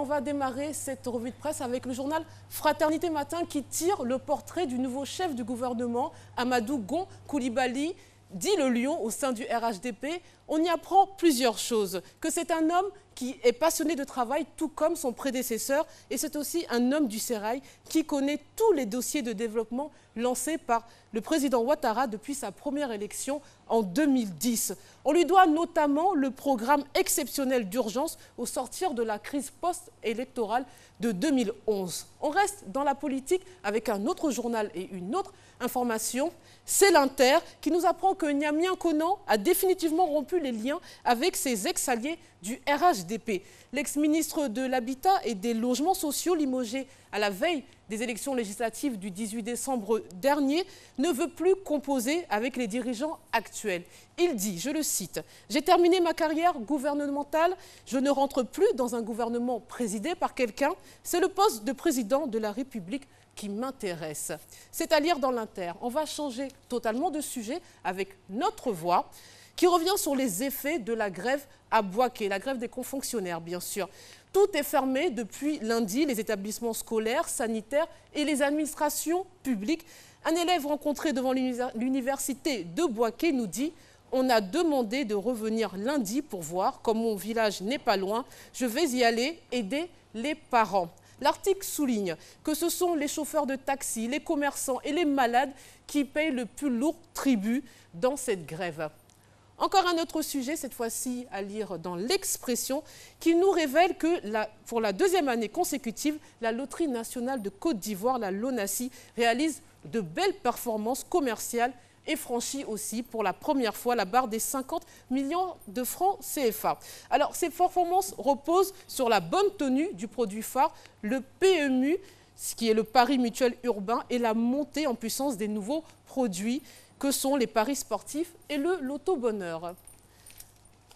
on va démarrer cette revue de presse avec le journal Fraternité Matin qui tire le portrait du nouveau chef du gouvernement, Amadou Gon Coulibaly, dit le lion au sein du RHDP. On y apprend plusieurs choses. Que c'est un homme qui est passionné de travail, tout comme son prédécesseur. Et c'est aussi un homme du sérail qui connaît tous les dossiers de développement lancés par le président Ouattara depuis sa première élection en 2010. On lui doit notamment le programme exceptionnel d'urgence au sortir de la crise post-électorale de 2011. On reste dans la politique avec un autre journal et une autre information. C'est l'Inter qui nous apprend que Niamien Konan a définitivement rompu les liens avec ses ex-alliés du RHDP. L'ex-ministre de l'Habitat et des Logements sociaux limogé à la veille des élections législatives du 18 décembre dernier ne veut plus composer avec les dirigeants actuels. Il dit, je le cite, « J'ai terminé ma carrière gouvernementale, je ne rentre plus dans un gouvernement présidé par quelqu'un, c'est le poste de président de la République qui m'intéresse. » C'est à lire dans l'Inter. On va changer totalement de sujet avec notre voix qui revient sur les effets de la grève à Bouaké, la grève des fonctionnaires bien sûr. Tout est fermé depuis lundi, les établissements scolaires, sanitaires et les administrations publiques. Un élève rencontré devant l'université de Bouaké nous dit « On a demandé de revenir lundi pour voir, comme mon village n'est pas loin, je vais y aller aider les parents. » L'article souligne que ce sont les chauffeurs de taxi, les commerçants et les malades qui payent le plus lourd tribut dans cette grève. Encore un autre sujet, cette fois-ci à lire dans l'Expression, qui nous révèle que pour la deuxième année consécutive, la Loterie nationale de Côte d'Ivoire, la LONASI, réalise de belles performances commerciales et franchit aussi pour la première fois la barre des 50 millions de francs CFA. Alors ces performances reposent sur la bonne tenue du produit phare, le PMU, ce qui est le pari mutuel urbain, et la montée en puissance des nouveaux produits que sont les paris sportifs et le loto-bonheur.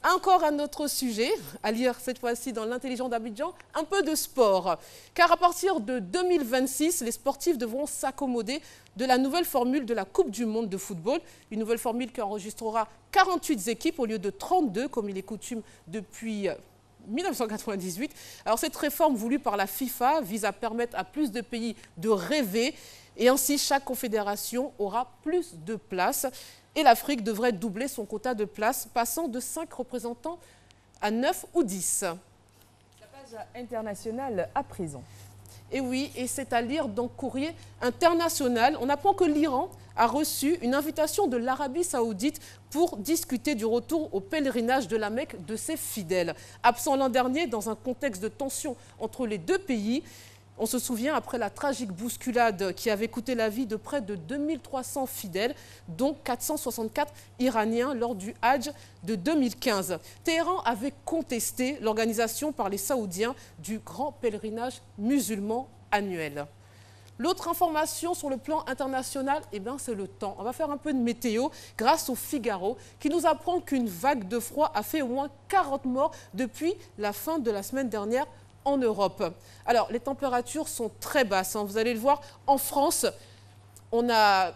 Encore un autre sujet, à lire cette fois-ci dans l'Intelligent d'Abidjan, un peu de sport. Car à partir de 2026, les sportifs devront s'accommoder de la nouvelle formule de la Coupe du Monde de football. Une nouvelle formule qui enregistrera 48 équipes au lieu de 32, comme il est coutume depuis 1998. Alors cette réforme voulue par la FIFA vise à permettre à plus de pays de rêver. Et ainsi, chaque confédération aura plus de places. Et l'Afrique devrait doubler son quota de places, passant de 5 représentants à 9 ou 10. La page internationale à présent. Et oui, et c'est à lire dans Courrier International. On apprend que l'Iran a reçu une invitation de l'Arabie Saoudite pour discuter du retour au pèlerinage de la Mecque de ses fidèles. Absent l'an dernier dans un contexte de tension entre les deux pays, on se souvient après la tragique bousculade qui avait coûté la vie de près de 2300 fidèles, dont 464 Iraniens lors du Hajj de 2015. Téhéran avait contesté l'organisation par les Saoudiens du grand pèlerinage musulman annuel. L'autre information sur le plan international, c'est le temps. On va faire un peu de météo grâce au Figaro qui nous apprend qu'une vague de froid a fait au moins 40 morts depuis la fin de la semaine dernière en Europe. Alors, les températures sont très basses. Vous allez le voir, en France, on a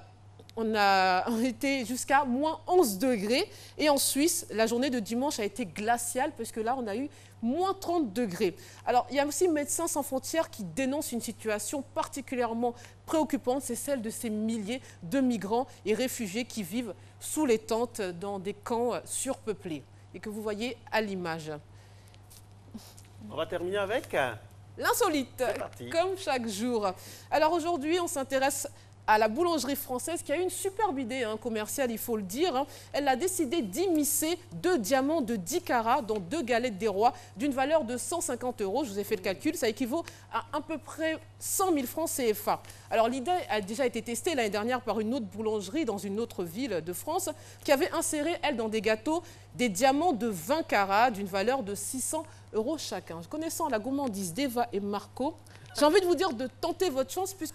été jusqu'à moins 11 degrés. Et en Suisse, la journée de dimanche a été glaciale, puisque là, on a eu moins 30 degrés. Alors, il y a aussi Médecins sans frontières qui dénoncent une situation particulièrement préoccupante. C'est celle de ces milliers de migrants et réfugiés qui vivent sous les tentes dans des camps surpeuplés et que vous voyez à l'image. On va terminer avec l'insolite, comme chaque jour. Alors aujourd'hui, on s'intéresse à la boulangerie française qui a eu une superbe idée commerciale, il faut le dire. Elle a décidé d'immiscer 2 diamants de 10 carats dans 2 galettes des rois d'une valeur de 150 €. Je vous ai fait le calcul, ça équivaut à peu près 100 000 francs CFA. Alors l'idée a déjà été testée l'année dernière par une autre boulangerie dans une autre ville de France qui avait inséré, elle, dans des gâteaux, des diamants de 20 carats d'une valeur de 600 € chacun. Connaissant la gourmandise d'Eva et Marco, j'ai envie de vous dire de tenter votre chance puisque